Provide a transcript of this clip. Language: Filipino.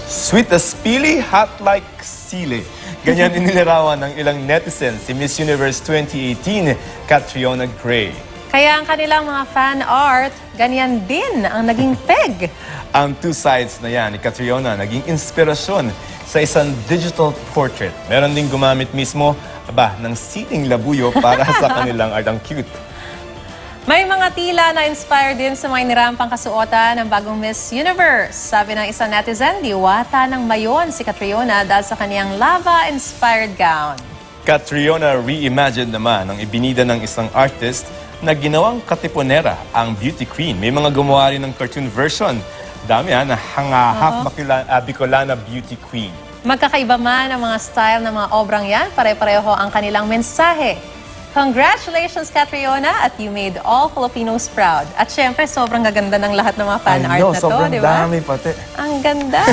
Sweet as pili, hot like sili. Ganyan inilarawan ng ilang netizens si Miss Universe 2018, Catriona Gray. Kaya ang kanilang mga fan art, ganyan din ang naging peg. Ang two sides na yan ni Catriona naging inspirasyon sa isang digital portrait. Meron ding gumamit mismo ng siting labuyo para sa kanilang art. Ang cute. May mga tila na inspired din sa mga nirampang kasuotan ng bagong Miss Universe. Sabi ng isang netizen, diwata ng mayon si Catriona dahil sa kaniyang lava-inspired gown. Catriona reimagined naman ang ibinida ng isang artist na ginawang katipunera ang beauty queen. May mga gumawa rin ng cartoon version. Dami na half Bicolana beauty queen. Magkakaiba man ang mga style ng mga obrang yan, pare-pareho ang kanilang mensahe. Congratulations, Catriona, at you made all Filipinos proud. At syempre, sobrang gaganda ng lahat ng mga fan art na to, di ba? Sobrang dami pati. Ang ganda!